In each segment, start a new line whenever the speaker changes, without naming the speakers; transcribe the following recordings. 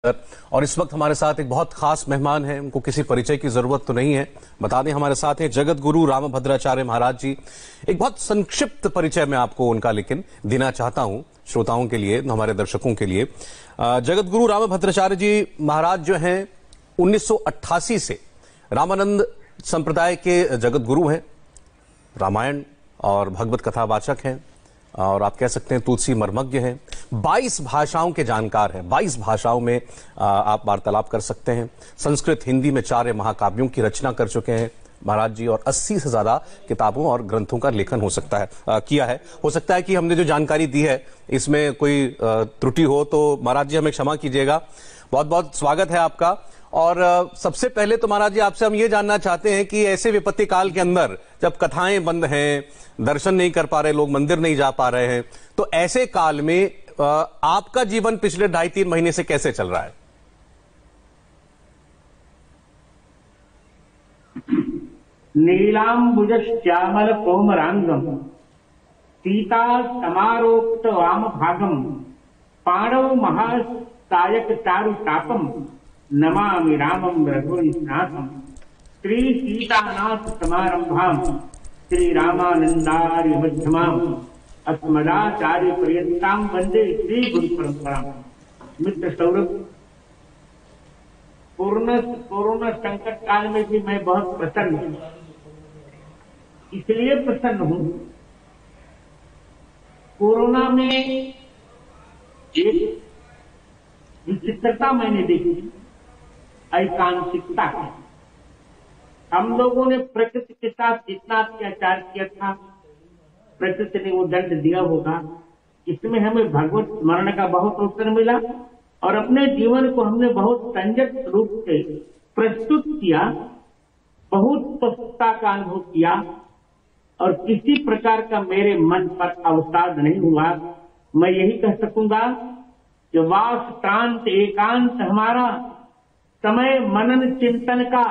और इस वक्त हमारे साथ एक बहुत खास मेहमान हैं। उनको किसी परिचय की जरूरत तो नहीं है, बता दें हमारे साथ हैं जगत गुरु रामभद्राचार्य महाराज जी। एक बहुत संक्षिप्त परिचय मैं आपको उनका लेकिन देना चाहता हूं श्रोताओं के लिए, हमारे दर्शकों के लिए। जगत गुरु रामभद्राचार्य जी महाराज जो हैं 1988 से रामानंद संप्रदाय के जगत गुरु हैं, रामायण और भगवत कथा वाचक हैं और आप कह सकते हैं तुलसी मर्मज्ञ हैं। 22 भाषाओं के जानकार हैं, 22 भाषाओं में आप वार्तालाप कर सकते हैं। संस्कृत हिंदी में 4 महाकाव्यों की रचना कर चुके हैं महाराज जी और 80 से ज्यादा किताबों और ग्रंथों का लेखन हो सकता है किया है। हो सकता है कि हमने जो जानकारी दी है इसमें कोई त्रुटि हो तो महाराज जी हमें क्षमा कीजिएगा। बहुत बहुत स्वागत है आपका। और सबसे पहले तो महाराज जी आपसे हम ये जानना चाहते हैं कि ऐसे विपत्ति काल के अंदर जब कथाएं बंद हैं, दर्शन नहीं कर पा रहे लोग, मंदिर नहीं जा पा रहे हैं, तो ऐसे काल में आपका जीवन पिछले 2.5-3 महीने से कैसे चल रहा है?
नीलांबुजश्यामल कोमरांगम सीता समारोक्त वाम भागम पाणव महासायक चारु तापम नमामि रामं रघुनाथम श्री सीतानाथ समारंभाम श्री रामानंदार्य मध्यमाम अस्मदाचार्य पर्यंताम वंदे श्री गुरु परंपरा। मित्र सौरभ, कोरोना संकट काल में भी मैं बहुत प्रसन्न हूं। इसलिए प्रसन्न हूं, कोरोना में एक विचित्रता मैंने देखी, ऐकांतिकता की। हम लोगों ने प्रकृति के साथ इतना अत्याचार किया था, प्रकृति ने वो दंड दिया होगा। इसमें हमें भगवत स्मरण का बहुत अवसर मिला और अपने जीवन को हमने बहुत संयत रूप से प्रस्तुत किया, बहुत स्पष्टता का अनुभव किया और किसी प्रकार का मेरे मन पर अवसाद नहीं हुआ। मैं यही कह सकूंगा कि वास प्रांत एकांत हमारा समय मनन चिंतन का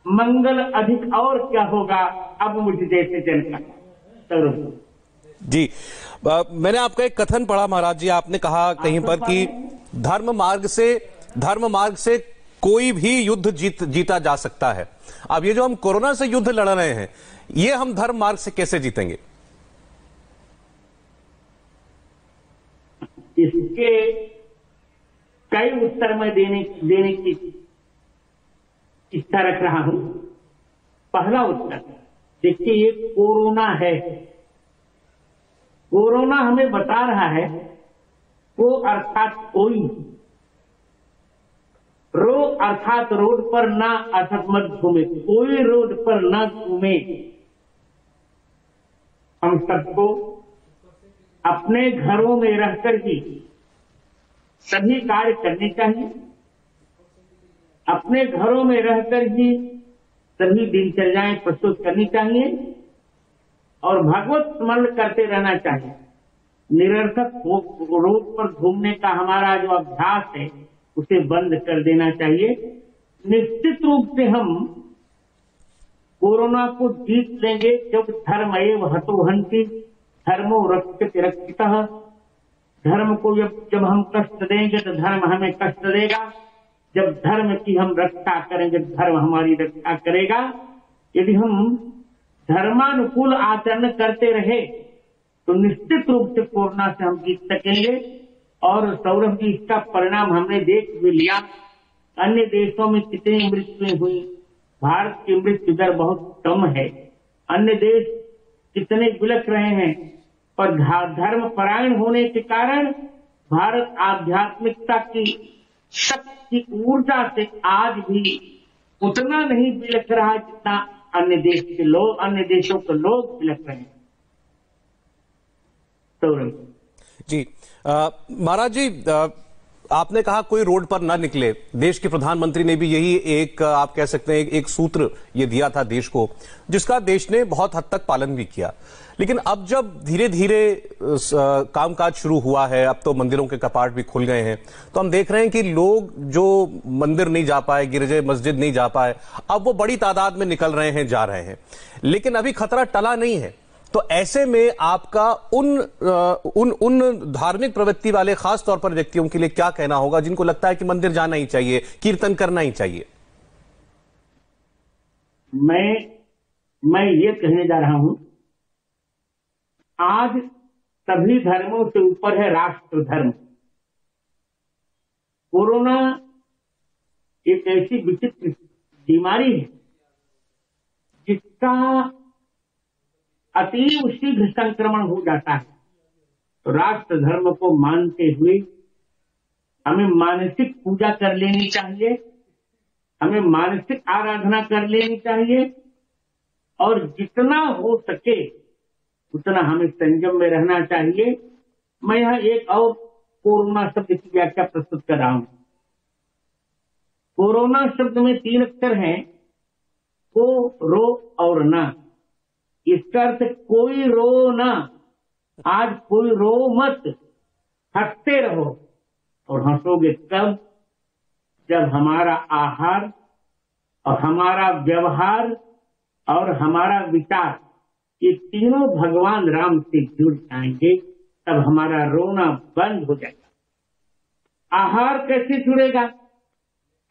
मंगल अधिक और क्या होगा अब मुझ जैसे जन का।
जी, मैंने आपका एक कथन पढ़ा महाराज जी, आपने कहा कहीं पर कि धर्म मार्ग से कोई भी युद्ध जीता जा सकता है। अब ये जो हम कोरोना से युद्ध लड़ रहे हैं, ये हम धर्म मार्ग से कैसे जीतेंगे?
इसके कई उत्तर मैं देने की इच्छा रख रहा हूं। पहला उत्तर, देखिए ये कोरोना है। कोरोना हमें बता रहा है को अर्थात कोई, रो अर्थात रोड पर ना अर्थात मत घूमे, कोई रोड पर ना घूमे। हम सबको अपने घरों में रहकर ही सभी कार्य करने चाहिए, अपने घरों में रहकर ही सभी दिनचर्याएं प्रस्तुत करनी चाहिए और भगवत स्मरण करते रहना चाहिए। निरर्थक रोड पर घूमने का हमारा जो अभ्यास है उसे बंद कर देना चाहिए। निश्चित रूप से हम कोरोना को जीत लेंगे क्योंकि धर्म एव हतो हन्ति धर्मो रक्षति रक्षितः। धर्म को जब हम कष्ट देंगे तो धर्म हमें कष्ट देगा, जब धर्म की हम रक्षा करेंगे धर्म हमारी रक्षा करेगा। यदि हम धर्मानुकूल आचरण करते रहे तो निश्चित रूप से कोरोना से हम जीत सकेंगे। और सौरभ जी, इसका परिणाम हमने देख भी लिया। अन्य देशों में कितनी मृत्युएं हुई, भारत की मृत्यु दर बहुत कम है। अन्य देश कितने बिलख रहे हैं, पर धर्म परायण होने के कारण भारत आध्यात्मिकता की शक्ति ऊर्जा से आज भी उतना नहीं बिलख रहा जितना अन्य देशों के लोग बिलख रहे हैं।
जी महाराज जी, आपने कहा कोई रोड पर ना निकले। देश के प्रधानमंत्री ने भी यही एक आप कह सकते हैं एक सूत्र ये दिया था देश को, जिसका देश ने बहुत हद तक पालन भी किया। लेकिन अब जब धीरे धीरे कामकाज शुरू हुआ है, अब तो मंदिरों के कपाट भी खुल गए हैं, तो हम देख रहे हैं कि लोग जो मंदिर नहीं जा पाए, गिरजे मस्जिद नहीं जा पाए, अब वो बड़ी तादाद में निकल रहे हैं, जा रहे हैं। लेकिन अभी खतरा टला नहीं है। तो ऐसे में आपका उन धार्मिक प्रवृत्ति वाले खास तौर पर व्यक्तियों के लिए क्या कहना होगा जिनको लगता है कि मंदिर जाना ही चाहिए, कीर्तन करना ही चाहिए?
मैं ये कहने जा रहा हूं, आज सभी धर्मों से ऊपर है राष्ट्र धर्म। कोरोना एक ऐसी विचित्र बीमारी है जिसका अतीव शीघ्र संक्रमण हो जाता है। तो राष्ट्र धर्म को मानते हुए हमें मानसिक पूजा कर लेनी चाहिए, हमें मानसिक आराधना कर लेनी चाहिए, और जितना हो सके उतना हमें संयम में रहना चाहिए। मैं यहाँ एक और कोरोना शब्द की व्याख्या प्रस्तुत कर रहा हूं। कोरोना शब्द में 3 अक्षर हैं, को, रो और ना। इसका अर्थ कोई रो ना। आज कोई रो मत, हंसते रहो। और हंसोगे कब? जब हमारा आहार और हमारा व्यवहार और हमारा विचार ये तीनों भगवान राम से जुड़ जाएंगे, तब हमारा रोना बंद हो जाएगा। आहार कैसे जुड़ेगा?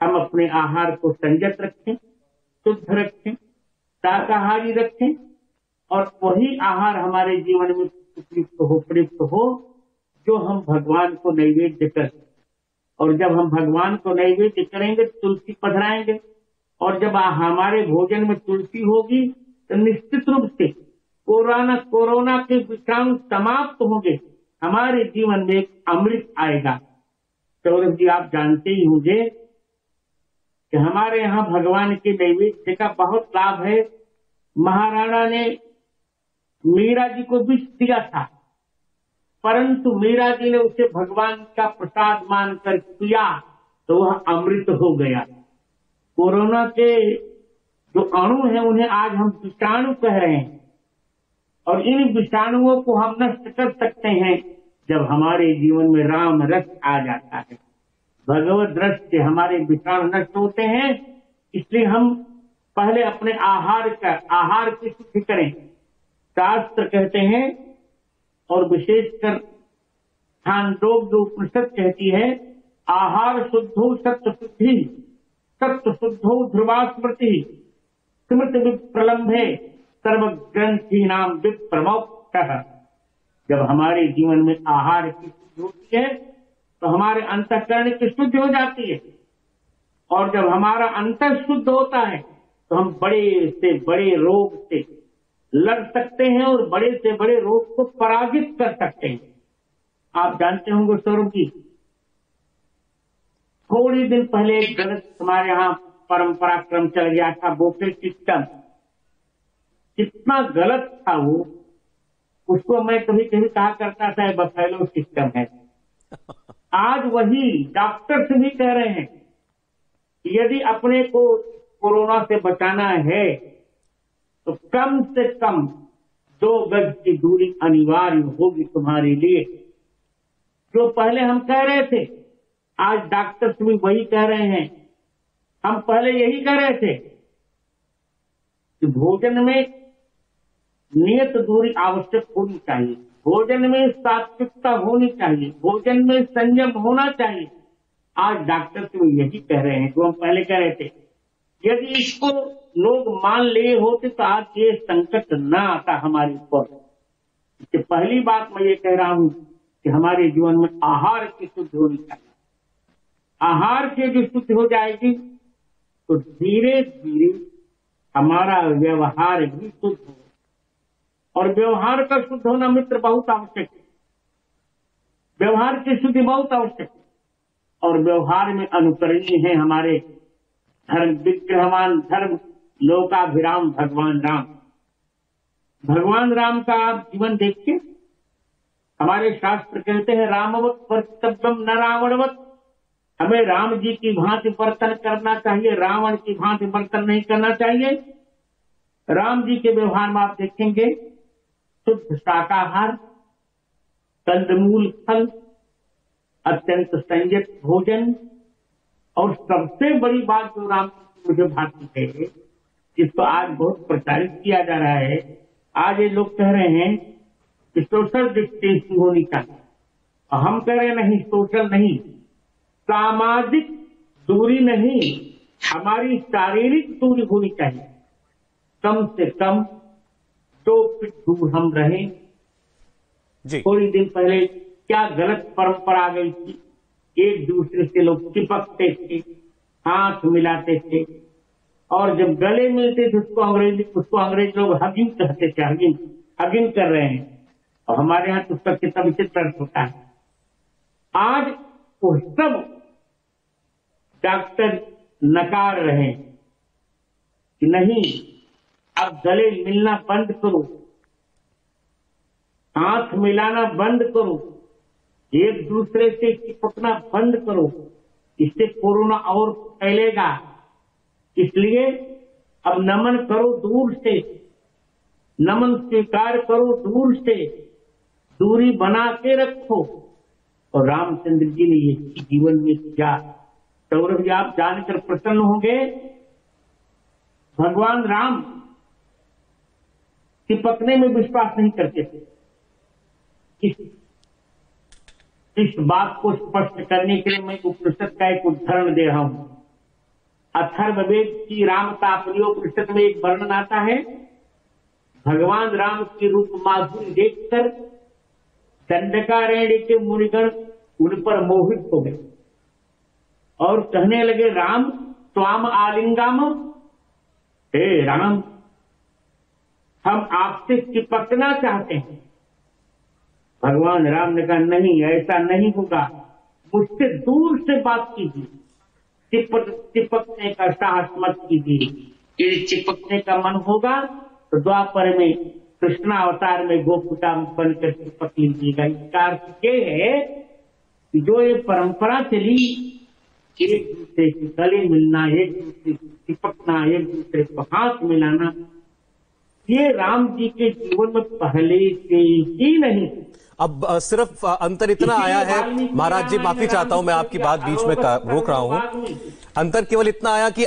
हम अपने आहार को संयत रखें, शुद्ध रखें, शाकाहारी रखें, और वही आहार हमारे जीवन में प्रयुक्त हो जो हम भगवान को नैवेद्य करें। और जब हम भगवान को नैवेद्य करेंगे, तुलसी पधराएंगे, और जब हमारे भोजन में तुलसी होगी तो निश्चित रूप से कोरोना के विषाणु समाप्त होंगे, हमारे जीवन में एक अमृत आएगा। सौरभ जी, आप जानते ही होंगे कि हमारे यहाँ भगवान के नैवेद्य का बहुत लाभ है। महाराणा ने मीरा जी को विष दिया था, परंतु मीरा जी ने उसे भगवान का प्रसाद मानकर पिया तो वह अमृत हो गया। कोरोना के जो अणु हैं उन्हें आज हम विषाणु कह रहे हैं, और इन विषाणुओं को हम नष्ट कर सकते हैं जब हमारे जीवन में राम रस आ जाता है। भगवत रस से हमारे विषाणु नष्ट होते हैं। इसलिए हम पहले अपने आहार की शुद्धि करें। शास्त्र कहते हैं, और विशेषकर छांदोग्य उपनिषद कहती है, आहार शुद्धो सत्य शुद्धि, सत्य शुद्धो ध्रुवा स्मृति, स्मृति विप्रलम्भे सर्वग्रंथि नाम विप्रमोक्तः। जब हमारे जीवन में आहार की शुद्धि होती है तो हमारे अंतःकरण की शुद्धि हो जाती है, और जब हमारा अंतर शुद्ध होता है तो हम बड़े से बड़े रोग से लड़ सकते हैं और बड़े से बड़े रोग को पराजित कर सकते हैं। आप जानते होंगे सौरभ जी, थोड़ी दिन पहले एक गलत हमारे यहाँ परंपरा क्रम चल गया था, बोफे सिस्टम। कितना गलत था वो, उसको मैं कभी कभी कहा करता था बफेलो सिस्टम है। आज वही डॉक्टर्स भी कह रहे हैं कि यदि अपने को कोरोना से बचाना है तो कम से कम 2 गज की दूरी अनिवार्य होगी तुम्हारे लिए। जो पहले हम कह रहे थे, आज डॉक्टर्स भी वही कह रहे हैं। हम पहले यही कह रहे थे कि भोजन में नियत दूरी आवश्यक होनी चाहिए, भोजन में सात्विकता होनी चाहिए, भोजन में संयम होना चाहिए। आज डॉक्टर्स भी यही कह रहे हैं जो हम पहले कह रहे थे। यदि इसको लोग मान लिए होते तो आज ये संकट न आता हमारे ऊपर। इससे पहली बात मैं ये कह रहा हूं कि हमारे जीवन में आहार की शुद्धि होनी चाहिए। आहार की जो शुद्धि हो जाएगी तो धीरे धीरे हमारा व्यवहार भी शुद्ध हो, और व्यवहार का शुद्ध होना मित्र बहुत आवश्यक है। व्यवहार की शुद्धि बहुत आवश्यक है, और व्यवहार में अनुकरणीय है हमारे धर्म विग्रहवान धर्म लोकाभिराम भगवान राम। भगवान राम का आप जीवन देखिए। हमारे शास्त्र कहते हैं, रामवत कर्तव्यम न रावणवत। हमें राम जी की भांति वर्तन करना चाहिए, रावण की भांति वर्तन नहीं करना चाहिए। राम जी के व्यवहार में आप देखेंगे शुद्ध शाकाहार, कंदमूल फल, अत्यंत संयत भोजन, और सबसे बड़ी बात जो राम जी मुझे भाती है, जिसको आज बहुत प्रचारित किया जा रहा है, आज ये लोग कह रहे हैं कि सोशल डिस्टेंसिंग होनी चाहिए, और हम कह रहे हैं नहीं, सोशल नहीं, सामाजिक दूरी नहीं, हमारी शारीरिक दूरी होनी चाहिए। कम से कम 2 फीट दूर हम रहें।
जी।
थोड़ी दिन पहले क्या गलत परंपरा आ गई थी, एक दूसरे से लोग चिपकते थे, हाथ मिलाते थे, और जब गले मिलते थे उसको अंग्रेज लोग हगिंग कहते थे। हगिंग कर रहे हैं, और हमारे यहाँ तो उसका कितना विचित्र अर्थ होता है। आज वो सब डॉक्टर नकार रहे हैं कि नहीं, अब गले मिलना बंद करो, हाथ मिलाना बंद करो, एक दूसरे से चिपकना बंद करो, इससे कोरोना और फैलेगा। इसलिए अब नमन करो दूर से, नमन स्वीकार करो दूर से, दूरी बना के रखो। और रामचंद्र जी ने ये जीवन में किया। सौरभ जी, आप जानकर प्रसन्न होंगे, भगवान राम चिपकने में विश्वास नहीं करते थे। इस बात को स्पष्ट करने के लिए मैं उपनिषद का एक उदाहरण दे रहा हूं। अथर्ववेद की राम तापनीय उपनिषद में एक वर्णन आता है। भगवान राम की रूप माधुरी देखकर दंडकारण्य के मुनिगण उन पर मोहित हो गए और कहने लगे, राम त्वाम आलिंगाम, हे राम, हम आपसे चिपकना चाहते हैं। भगवान राम ने कहा, नहीं, ऐसा नहीं होगा, मुझसे दूर से बात कीजिए, चिपकने का साहस मत कीजिए। यदि चिपकने का मन होगा तो द्वापर में कृष्णावतार में गोपिका बनकर चिपक लीजिएगा। इसका अर्थ ये है कि जो ये परंपरा चली, एक दूसरे के गले मिलना, एक दूसरे से चिपकना, एक दूसरे को हाथ मिलाना, ये राम जी के जीवन में पहले से ही नहीं।
अब सिर्फ अंतर इतना आया है, महाराज जी माफी चाहता हूं, मैं आपकी बात बीच में रोक रहा हूं। अंतर केवल इतना आया कि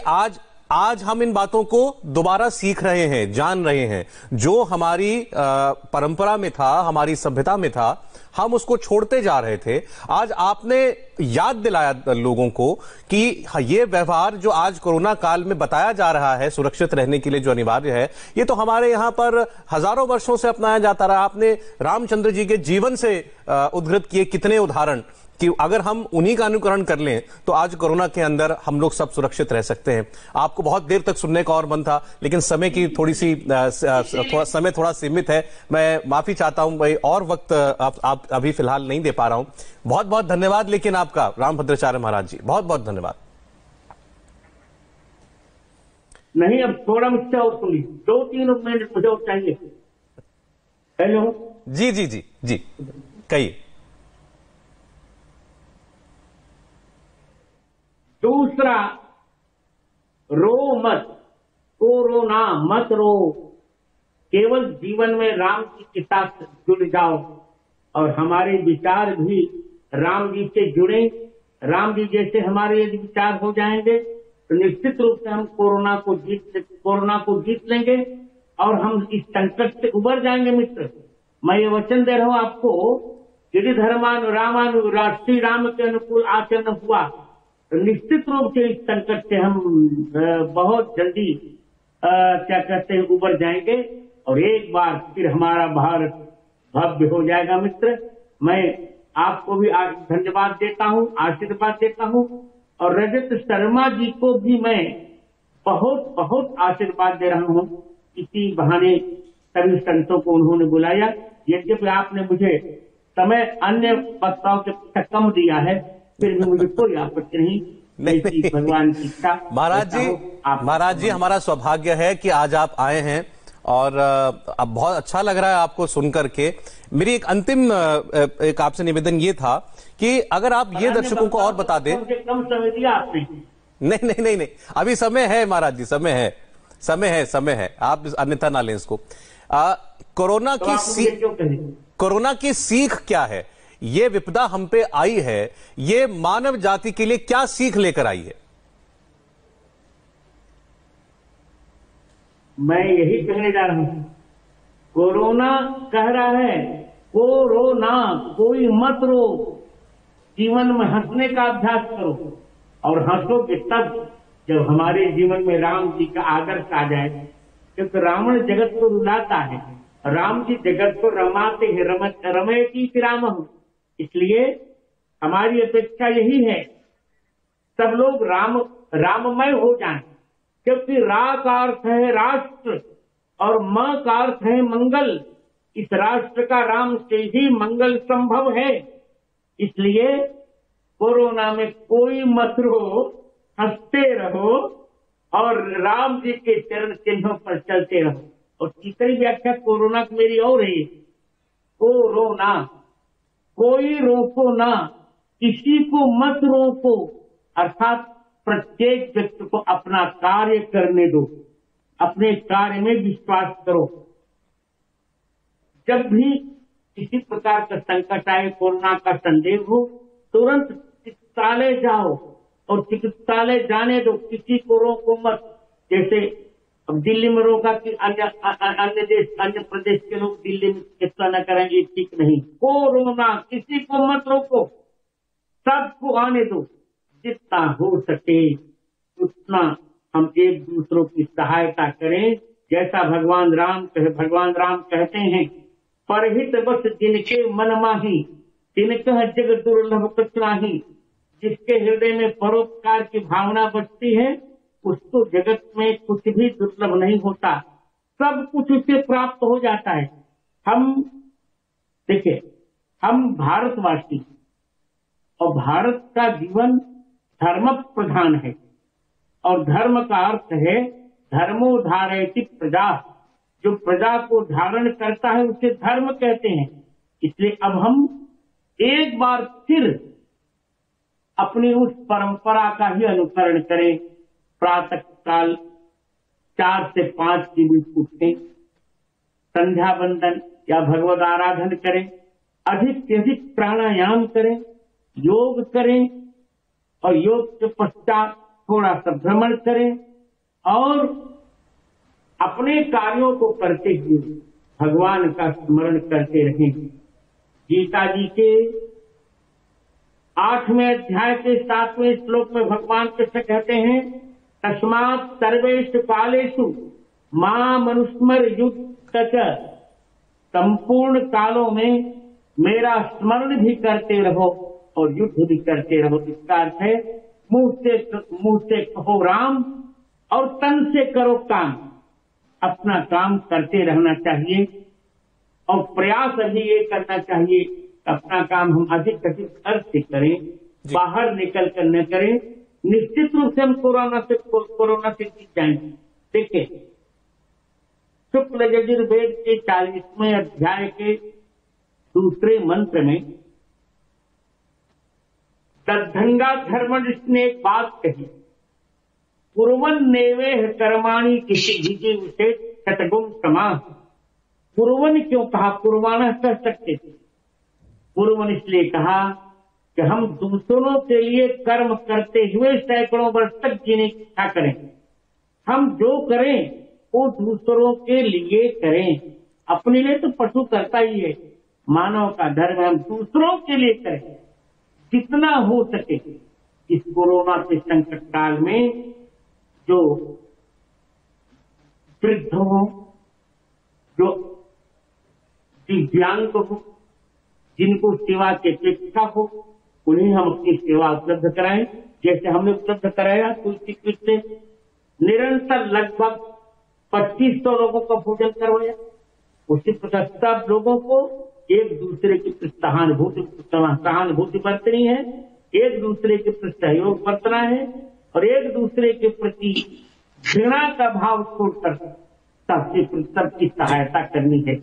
आज हम इन बातों को दोबारा सीख रहे हैं, जान रहे हैं। जो हमारी परंपरा में था, हमारी सभ्यता में था, हम उसको छोड़ते जा रहे थे। आज आपने याद दिलाया लोगों को कि ये व्यवहार जो आज कोरोना काल में बताया जा रहा है सुरक्षित रहने के लिए जो अनिवार्य है, ये तो हमारे यहां पर हजारों वर्षों से अपनाया जाता रहा। आपने रामचंद्र जी के जीवन से उद्धृत किए कितने उदाहरण कि अगर हम उन्हीं का अनुकरण कर लें तो आज कोरोना के अंदर हम लोग सब सुरक्षित रह सकते हैं। आपको बहुत देर तक सुनने का और मन था, लेकिन समय की समय थोड़ा सीमित है। मैं माफी चाहता हूं भाई, और वक्त आप अभी फिलहाल नहीं दे पा रहा हूं। बहुत बहुत धन्यवाद लेकिन आपका, रामभद्राचार्य महाराज जी, बहुत बहुत धन्यवाद।
नहीं, अब थोड़ा मुझसे और सुनिए, 2-3 मिनट मुझे और चाहिए। हेलो
जी जी जी जी, कहिए।
दूसरा, रो मत, कोरोना मत रो, केवल जीवन में राम जी के साथ जुड़ जाओ और हमारे विचार भी राम जी से जुड़े। राम जी जैसे हमारे यदि विचार हो जाएंगे तो निश्चित रूप से हम कोरोना को जीत लेंगे और हम इस संकट से उबर जाएंगे। मित्र, मैं ये वचन दे रहा हूं आपको, यदि धर्मानु राष्ट्रीय राम के अनुकूल आचरण हुआ तो निश्चित रूप से इस संकट से हम बहुत जल्दी क्या कहते हैं उबर जाएंगे और एक बार फिर हमारा भारत भव्य हो जाएगा। मित्र, मैं आपको भी धन्यवाद देता हूं, आशीर्वाद देता हूं और रजत शर्मा जी को भी मैं बहुत बहुत आशीर्वाद दे रहा हूं। इसी बहाने सभी संतों को उन्होंने बुलाया। यद्यपि आपने मुझे समय अन्य वक्ताओं के कम दिया है, फिर भी मुझे कोई आपत्ति नहीं। भगवान की इच्छा।
महाराज जी हमारा सौभाग्य है कि आज आप आए हैं और अब बहुत अच्छा लग रहा है आपको सुनकर के। मेरी एक अंतिम एक आपसे निवेदन ये था कि अगर आप ये दर्शकों को और बता दें।
कम समय दिया आपने।
नहीं, अभी समय है महाराज जी, समय है, आप अन्यथा ना लें इसको। कोरोना की सीख क्या है? ये विपदा हम पे आई है, ये मानव जाति के लिए क्या सीख लेकर आई है?
मैं यही कहने जा रहा हूं कोरोना कह रहा है कोरोना, कोई मत रो, जीवन में हंसने का अभ्यास करो। और हंसोगे तब जब हमारे जीवन में राम जी का आदर्श आ जाए, क्योंकि रावण जगत को रुलाता है, राम जी जगत को रमाते हैं, रमयती राम। इसलिए हमारी अपेक्षा यही है सब लोग राममय हो जाएं, क्योंकि रा का अर्थ है राष्ट्र और म का अर्थ है मंगल। इस राष्ट्र का राम से ही मंगल संभव है। इसलिए कोरोना में कोई मत रो, हंसते रहो और राम जी के चरण चिन्हों पर चलते रहो। और तीसरी व्याख्या कोरोना की मेरी और है, कोरोना, कोई रोको ना, किसी को मत रोको, अर्थात प्रत्येक व्यक्ति को अपना कार्य करने दो, अपने कार्य में विश्वास करो। जब भी किसी प्रकार का संकट आए, कोरोना का संदेह हो, तुरंत चिकित्सालय जाओ और चिकित्सालय जाने दो, किसी को रोको मत। जैसे अब दिल्ली में रोका कि अन्य प्रदेश के लोग दिल्ली में चिकित्सा न करेंगे, ठीक नहीं। कोरोना, किसी को मत रोको, सबको आने दो। जितना हो सके उतना हम एक दूसरों की सहायता करें। जैसा भगवान राम कहते हैं, परहित बस जिनके मन माही, तिनकह जग दुर्लभ कुछ नाही। जिसके हृदय में परोपकार की भावना बसती है, उसको जगत में कुछ भी दुर्लभ नहीं होता, सब कुछ उसे प्राप्त हो जाता है। देखिए, हम भारतवासी और भारत का जीवन धर्म प्रधान है, और धर्म का अर्थ है धर्मो धारयति प्रजा। जो प्रजा को धारण करता है उसे धर्म कहते हैं। इसलिए अब हम एक बार फिर अपनी उस परंपरा का ही अनुसरण करें। प्रातः काल 4 से 5 के बीच उठें, संध्या वंदन या भगवद आराधन करें, अधिक से अधिक प्राणायाम करें, योग करें, और योग के पश्चात थोड़ा सा भ्रमण करें, और अपने कार्यों को करते हुए भगवान का स्मरण करते रहें। गीता जी के 8वें अध्याय के 7वें श्लोक में भगवान कृष्ण कहते हैं, तस्मात् सर्वेषु कालेषु मां मनुस्मर युक्त च। संपूर्ण कालों में मेरा स्मरण भी करते रहो और युद्ध भी करते रहो। इसका अर्थ है मुंह से कहो राम और तन से करो काम। अपना काम करते रहना चाहिए और प्रयास अभी ये करना चाहिए, अपना काम हम अधिक अर्थ से करें, बाहर निकल कर न करें। निश्चित रूप से हम कोरोना से जीत जाएंगे। देखिए, शुक्ल यजुर्वेद के 40वें अध्याय के दूसरे मंत्र में तद्धंगा धर्मनिष्ठ ने एक बात कही, कुर्वन् नेवेह कर्माणि किसी विजय विशेष शतगुण समाह। कुर्वन् क्यों कहा? कुर्वाणः कह सकते थे, कुर्वन् इसलिए कहा कि हम दूसरों के लिए कर्म करते हुए सैकड़ों वर्ष तक जीने की इच्छा करें। हम जो करें वो दूसरों के लिए करें। अपने लिए तो पशु करता ही है, मानव का धर्म हम दूसरों के लिए करें जितना हो सके। इस कोरोना के संकट काल में जो वृद्ध हो, जो दिव्यांग हो, जिनको सेवा की अपेक्षा हो, उन्हें हम अपनी सेवा उपलब्ध कराएं। जैसे हमने उपलब्ध कराया तुलसी पीठ से निरंतर लगभग 2500 लोगों का भोजन करवाया। उसी प्रकार सब लोगों को एक दूसरे की सहानुभूति बरतनी है, एक दूसरे के प्रति सहयोग बरतना है, और एक दूसरे के प्रति घृणा का भाव छोड़कर सबकी सहायता करनी है।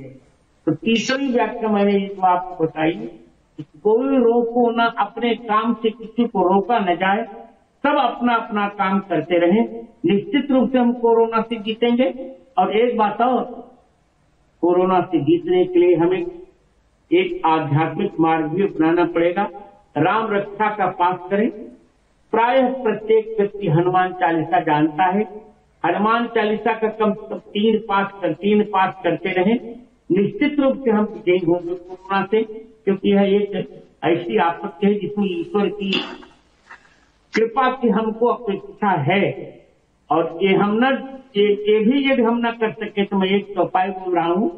तो तीसरी व्याख्या मैंने ये जो आपको बताई, कोई रोको ना, अपने काम से किसी को रोका न जाए, सब अपना अपना काम करते रहें। निश्चित रूप से हम कोरोना से जीतेंगे। और एक बात और, कोरोना से जीतने के लिए हमें एक आध्यात्मिक मार्ग भी अपनाना पड़ेगा। राम रक्षा का पाठ करें। प्रायः प्रत्येक व्यक्ति हनुमान चालीसा जानता है। हनुमान चालीसा का कम से कम 3 पाठ करते रहें। निश्चित रूप से हम विजयी होंगे कोरोना से, क्योंकि यह एक ऐसी आपत्ति है जिसमें ईश्वर की कृपा की हमको अपेक्षा है। और ये हम न ये भी यदि हम न कर सके तो मैं एक चौपाई बोल रहा हूँ,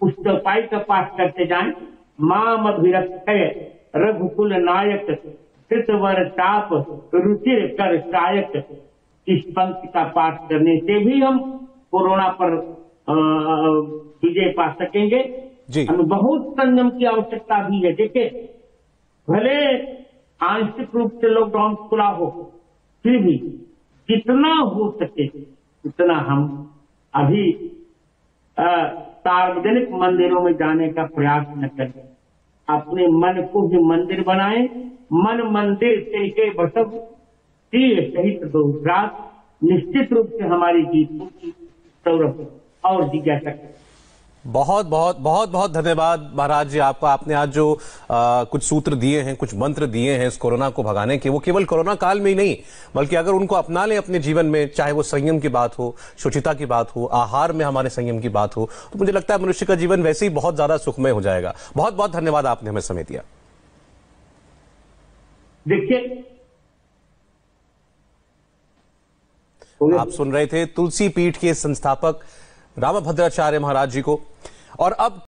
उस चौपाई का पाठ करते जाएं। माम अभिरक्षय रघुकुल नायक कृतवर ताप रुचिर कर सायक। इस पंक्ति का पाठ करने से भी हम कोरोना पर विजय पा सकेंगे।
जी।
हमें बहुत संयम की आवश्यकता भी है। देखिए, भले आंशिक रूप से लॉकडाउन खुला हो, फिर भी जितना हो सके उतना हम अभी सार्वजनिक मंदिरों में जाने का प्रयास न करें। अपने मन को भी मंदिर बनाएं। मन मंदिर तिनके बसव तीर सहित दो रात। निश्चित रूप से हमारी जीत होगी। सौरभ और जिज्ञासा करें।
बहुत बहुत बहुत बहुत धन्यवाद महाराज जी आपका। आपने आज जो कुछ सूत्र दिए हैं, कुछ मंत्र दिए हैं इस कोरोना को भगाने के, वो केवल कोरोना काल में ही नहीं बल्कि अगर उनको अपना लें अपने जीवन में, चाहे वो संयम की बात हो, शुचिता की बात हो, आहार में हमारे संयम की बात हो, तो मुझे लगता है मनुष्य का जीवन वैसे ही बहुत ज्यादा सुखमय हो जाएगा। बहुत बहुत धन्यवाद, आपने हमें समय दिया।
देखिए,
आप सुन रहे थे तुलसी पीठ के संस्थापक रामभद्राचार्य महाराज जी को। और अब